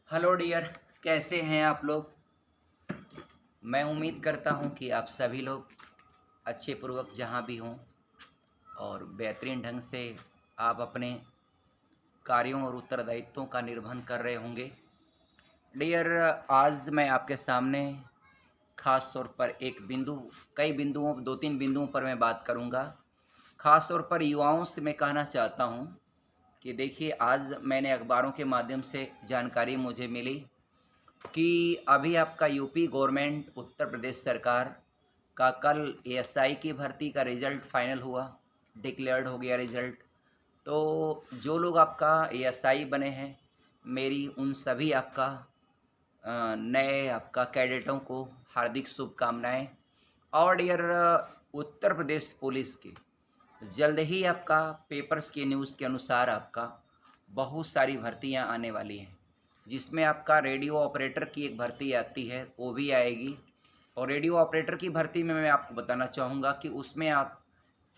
Hello dear, कैसे हैं आप लोग। मैं उम्मीद करता हूं कि आप सभी लोग अच्छे पूर्वक जहां भी हों और बेहतरीन ढंग से आप अपने कार्यों और उत्तरदायित्वों का निर्वहन कर रहे होंगे। डियर, आज मैं आपके सामने ख़ास तौर पर एक बिंदु कई बिंदुओं 2-3 बिंदुओं पर मैं बात करूंगा। ख़ास तौर पर युवाओं से मैं कहना चाहता हूं कि देखिए, आज मैंने अखबारों के माध्यम से जानकारी मुझे मिली कि अभी आपका यूपी गवर्नमेंट उत्तर प्रदेश सरकार का कल एएसआई की भर्ती का रिज़ल्ट फाइनल हुआ, डिक्लेयर्ड हो गया रिज़ल्ट। तो जो लोग आपका एएसआई बने हैं, मेरी उन सभी आपका नए आपका कैडेटों को हार्दिक शुभकामनाएँ। और डियर, उत्तर प्रदेश पुलिस की जल्द ही आपका पेपर्स की न्यूज़ के अनुसार आपका बहुत सारी भर्तियां आने वाली हैं, जिसमें आपका रेडियो ऑपरेटर की एक भर्ती आती है, वो भी आएगी। और रेडियो ऑपरेटर की भर्ती में मैं आपको बताना चाहूँगा कि उसमें आप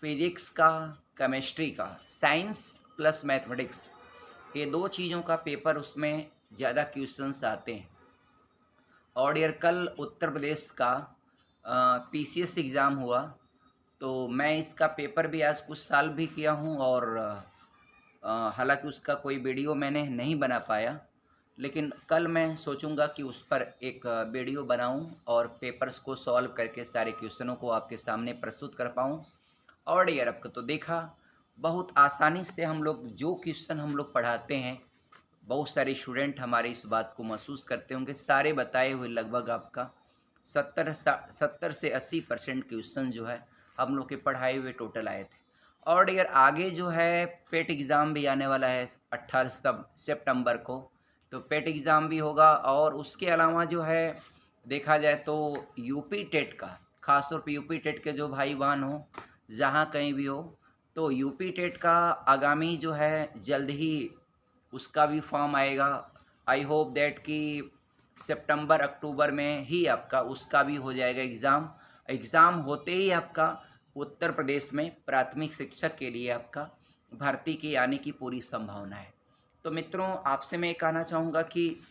फिजिक्स का, केमिस्ट्री का, साइंस प्लस मैथमेटिक्स, ये दो चीज़ों का पेपर उसमें ज़्यादा क्वेश्चंस आते हैं। और यार, कल उत्तर प्रदेश का पीसीएस एग्ज़ाम हुआ, तो मैं इसका पेपर भी आज कुछ साल भी किया हूँ और हालांकि उसका कोई वीडियो मैंने नहीं बना पाया, लेकिन कल मैं सोचूंगा कि उस पर एक वीडियो बनाऊं और पेपर्स को सॉल्व करके सारे क्वेश्चनों को आपके सामने प्रस्तुत कर पाऊं। और यार, आपको तो देखा, बहुत आसानी से हम लोग जो क्वेश्चन हम लोग पढ़ाते हैं, बहुत सारे स्टूडेंट हमारे इस बात को महसूस करते होंगे। सारे बताए हुए लगभग आपका 70 से 80% क्वेश्चन जो है हम लोग के पढ़ाए हुए टोटल आए थे। और यार, आगे जो है पेट एग्ज़ाम भी आने वाला है 18 सितंबर को, तो पेट एग्ज़ाम भी होगा। और उसके अलावा जो है देखा जाए तो यूपी टेट का, खासतौर पे यूपी टेट के जो भाई बहन हो जहाँ कहीं भी हो, तो यूपी टेट का आगामी जो है जल्द ही उसका भी फॉर्म आएगा। आई होप दैट कि सितंबर अक्टूबर में ही आपका उसका भी हो जाएगा एग्ज़ाम। एग्ज़ाम होते ही आपका उत्तर प्रदेश में प्राथमिक शिक्षक के लिए आपका भर्ती के आने की पूरी संभावना है। तो मित्रों, आपसे मैं ये कहना चाहूँगा कि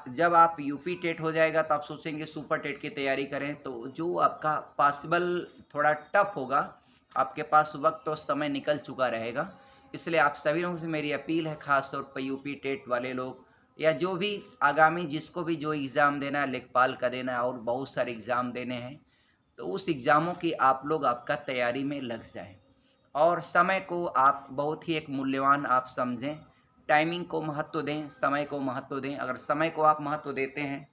जब आप यूपी टेट हो जाएगा तो आप सोचेंगे सुपर टेट की तैयारी करें, तो जो आपका पॉसिबल थोड़ा टफ होगा, आपके पास वक्त और समय निकल चुका रहेगा। इसलिए आप सभी लोगों से मेरी अपील है, ख़ास तौर पर यूपी टेट वाले लोग या जो भी आगामी जिसको भी जो एग्ज़ाम देना है, लेखपाल का देना है और बहुत सारे एग्ज़ाम देने हैं, तो उस एग्ज़ामों की आप लोग आपका तैयारी में लग जाएँ और समय को आप बहुत ही एक मूल्यवान आप समझें। टाइमिंग को महत्व दें, समय को महत्व दें। अगर समय को आप महत्व देते हैं,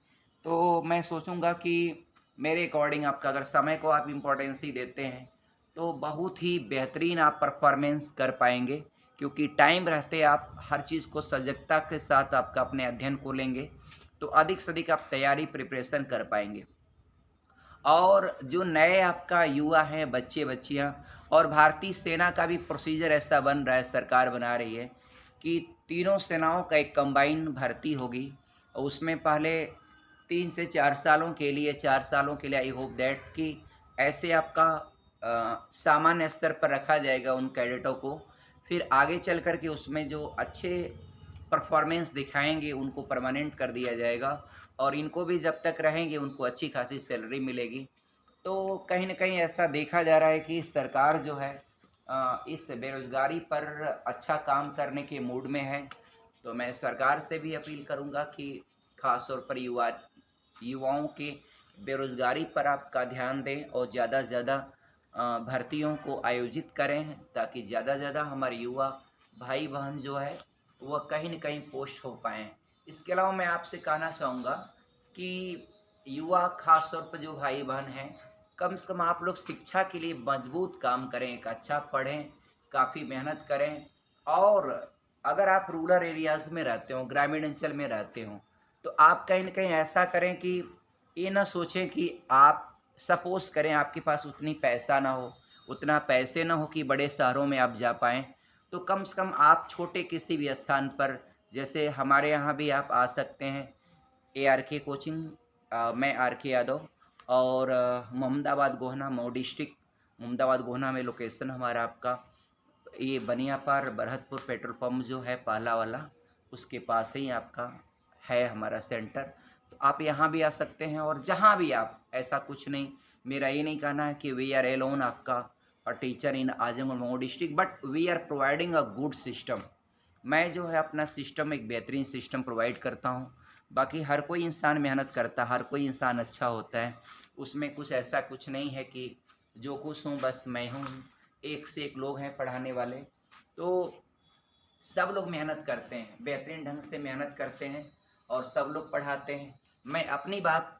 तो मैं सोचूँगा कि मेरे अकॉर्डिंग आपका अगर समय को आप इम्पोर्टेंस ही देते हैं, तो बहुत ही बेहतरीन आप परफ़ॉर्मेंस कर पाएँगे, क्योंकि टाइम रहते आप हर चीज़ को सजगता के साथ आपका अपने अध्ययन को लेंगे, तो अधिक से अधिक आप तैयारी प्रिपरेशन कर पाएँगे। और जो नए आपका युवा हैं, बच्चे-बच्चियाँ, और भारतीय सेना का भी प्रोसीजर ऐसा बन रहा है, सरकार बना रही है कि तीनों सेनाओं का एक कंबाइन भर्ती होगी और उसमें पहले 3 से 4 सालों के लिए 4 सालों के लिए आई होप दैट कि ऐसे आपका सामान्य स्तर पर रखा जाएगा उन कैडेटों को। फिर आगे चल कर के उसमें जो अच्छे परफॉर्मेंस दिखाएँगे उनको परमानेंट कर दिया जाएगा और इनको भी जब तक रहेंगे उनको अच्छी खासी सैलरी मिलेगी। तो कहीं न कहीं ऐसा देखा जा रहा है कि सरकार जो है इस बेरोज़गारी पर अच्छा काम करने के मूड में है। तो मैं सरकार से भी अपील करूँगा कि ख़ास तौर पर युवाओं की बेरोज़गारी पर आपका ध्यान दें और ज़्यादा से ज़्यादा भर्तियों को आयोजित करें, ताकि ज़्यादा से ज़्यादा हमारे युवा भाई-बहन जो है वह कहीं न कहीं पोस्ट हो पाएँ। इसके अलावा मैं आपसे कहना चाहूँगा कि युवा ख़ास तौर पर जो भाई-बहन हैं, कम से कम आप लोग शिक्षा के लिए मजबूत काम करें, एक अच्छा पढ़ें, काफ़ी मेहनत करें। और अगर आप रूरल एरियाज़ में रहते हो, ग्रामीण अंचल में रहते हो, तो आप कहीं न कहीं ऐसा करें कि ये ना सोचें कि आप सपोज़ करें आपके पास उतनी पैसा ना हो, उतना पैसे ना हो कि बड़े शहरों में आप जा पाएँ, तो कम से कम आप छोटे किसी भी स्थान पर, जैसे हमारे यहाँ भी आप आ सकते हैं, एआरके कोचिंग, मैं आरके यादव, और मोहम्मदाबाद गोहना, मऊ डिस्ट्रिक्ट, मोहम्मदाबाद गोहना में लोकेशन हमारा आपका, ये बनियापार बरहतपुर पेट्रोल पंप जो है पहला वाला, उसके पास ही आपका है हमारा सेंटर, तो आप यहाँ भी आ सकते हैं। और जहाँ भी आप, ऐसा कुछ नहीं, मेरा ये नहीं कहना है कि वी आर एलोन आपका और teacher in Azamgarh Mau district, but we are providing a good system. मैं जो है अपना सिस्टम, एक बेहतरीन सिस्टम प्रोवाइड करता हूँ। बाकी हर कोई इंसान मेहनत करता है, हर कोई इंसान अच्छा होता है, उसमें कुछ ऐसा कुछ नहीं है कि जो कुछ हूँ बस मैं हूँ। एक से एक लोग हैं पढ़ाने वाले, तो सब लोग मेहनत करते हैं, बेहतरीन ढंग से मेहनत करते हैं और सब लोग पढ़ाते हैं। मैं अपनी बात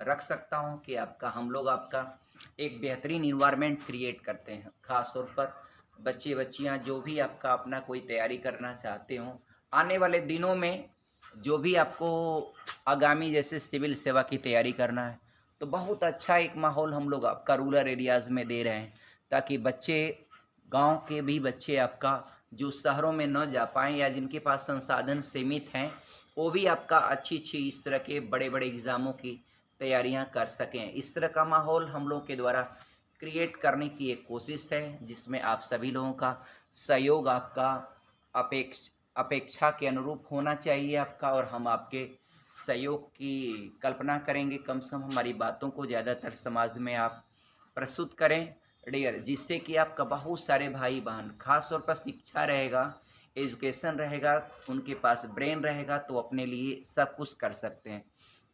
रख सकता हूँ कि आपका, हम लोग आपका एक बेहतरीन इन्वायरमेंट क्रिएट करते हैं। ख़ास तौर पर बच्चे बच्चियाँ जो भी आपका अपना कोई तैयारी करना चाहते हों, आने वाले दिनों में जो भी आपको आगामी जैसे सिविल सेवा की तैयारी करना है, तो बहुत अच्छा एक माहौल हम लोग आपका रूरल एरियाज़ में दे रहे हैं, ताकि बच्चे, गांव के भी बच्चे आपका जो शहरों में न जा पाएँ या जिनके पास संसाधन सीमित हैं, वो भी आपका अच्छी-अच्छी इस तरह के बड़े-बड़े एग्ज़ामों की तैयारियां कर सकें। इस तरह का माहौल हम लोग के द्वारा क्रिएट करने की एक कोशिश है, जिसमें आप सभी लोगों का सहयोग आपका अपेक्षा के अनुरूप होना चाहिए आपका, और हम आपके सहयोग की कल्पना करेंगे। कम से कम हमारी बातों को ज़्यादातर समाज में आप प्रस्तुत करें डियर, जिससे कि आपका बहुत सारे भाई बहन, खास तौर पर शिक्षा रहेगा, एजुकेशन रहेगा, उनके पास ब्रेन रहेगा, तो अपने लिए सब कुछ कर सकते हैं।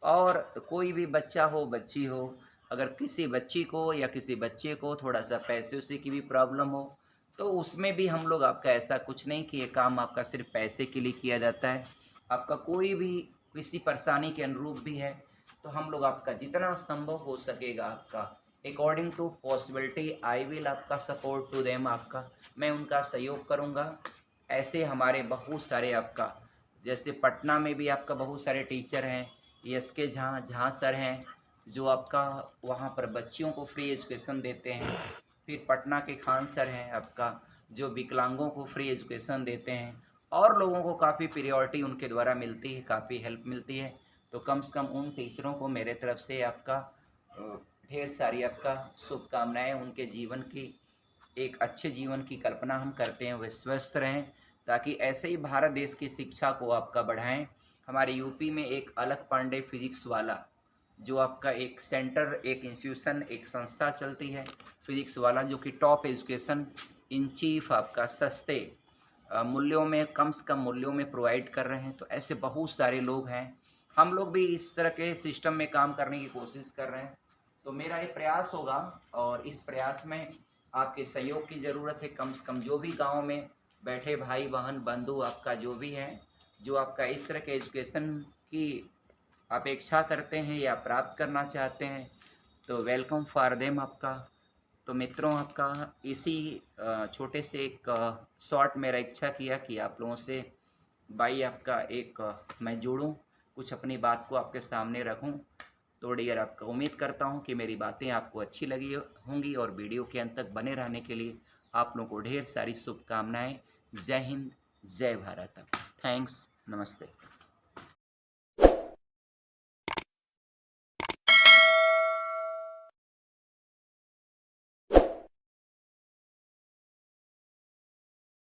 और कोई भी बच्चा हो, बच्ची हो, अगर किसी बच्ची को या किसी बच्चे को थोड़ा सा पैसे वैसे की भी प्रॉब्लम हो, तो उसमें भी हम लोग आपका, ऐसा कुछ नहीं कि ये काम आपका सिर्फ पैसे के लिए किया जाता है। आपका कोई भी किसी परेशानी के अनुरूप भी है, तो हम लोग आपका जितना संभव हो सकेगा आपका, according to possibility I will आपका सपोर्ट टू देम, आपका मैं उनका सहयोग करूँगा। ऐसे हमारे बहुत सारे आपका, जैसे पटना में भी आपका बहुत सारे टीचर हैं, एस के झा सर हैं, जो आपका वहाँ पर बच्चियों को फ्री एजुकेशन देते हैं। फिर पटना के खान सर हैं आपका, जो विकलांगों को फ्री एजुकेशन देते हैं, और लोगों को काफ़ी प्रायोरिटी उनके द्वारा मिलती है, काफ़ी हेल्प मिलती है। तो कम से कम उन टीचरों को मेरे तरफ से आपका ढेर सारी आपका शुभकामनाएं। उनके जीवन की, एक अच्छे जीवन की कल्पना हम करते हैं, वे स्वस्थ रहें, ताकि ऐसे ही भारत देश की शिक्षा को आपका बढ़ाएं। हमारे यूपी में एक अलख पांडे फिजिक्स वाला, जो आपका एक सेंटर, एक इंस्टीट्यूशन, एक संस्था चलती है फिजिक्स वाला, जो कि टॉप एजुकेशन इन चीफ आपका सस्ते मूल्यों में, कम से कम मूल्यों में प्रोवाइड कर रहे हैं। तो ऐसे बहुत सारे लोग हैं, हम लोग भी इस तरह के सिस्टम में काम करने की कोशिश कर रहे हैं। तो मेरा ये प्रयास होगा, और इस प्रयास में आपके सहयोग की ज़रूरत है। कम से कम जो भी गांव में बैठे भाई बहन बंधु आपका जो भी हैं, जो आपका इस तरह के एजुकेशन की अपेक्षा करते हैं या प्राप्त करना चाहते हैं, तो वेलकम फॉर देम आपका। तो मित्रों, आपका इसी छोटे से एक शॉर्ट मेरा इच्छा किया कि आप लोगों से भाई आपका एक मैं जुड़ूं, कुछ अपनी बात को आपके सामने रखूं। तो डियर, आपका उम्मीद करता हूं कि मेरी बातें आपको अच्छी लगी होंगी, और वीडियो के अंत तक बने रहने के लिए आप लोगों को ढेर सारी शुभकामनाएं। जय हिंद, जय भारत। थैंक्स, नमस्ते।